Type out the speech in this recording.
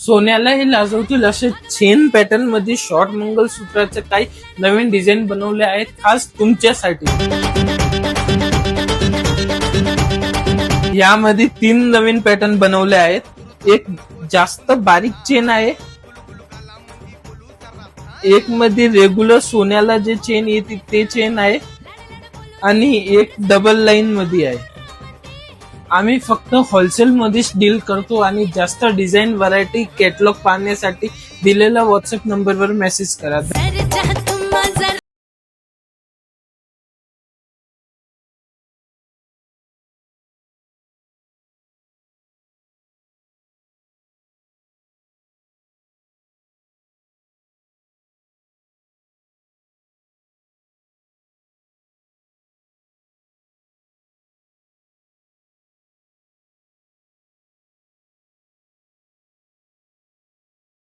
सोन्याला हे लाजवतील असे चेन पॅटर्न मध्ये शॉर्ट मंगलसूत्राचे काही नवीन डिझाईन बनवले आहेत खास तुमच्यासाठी। यामध्ये 3 नवीन पॅटर्न बनवले आहेत। एक जास्त बारीक चेन आहे, एक मध्ये रेग्युलर सोन्याला जे चेन येते ते चेन आहे आणि एक डबल लाईन मध्ये आहे। आम्ही फक्त होलसेल मध्येच डील करतो आणि जास्त डिझाईन व्हरायटी कॅटलॉग पाहण्यासाठी दिलेल्या व्हॉट्सअप नंबरवर मेसेज करा।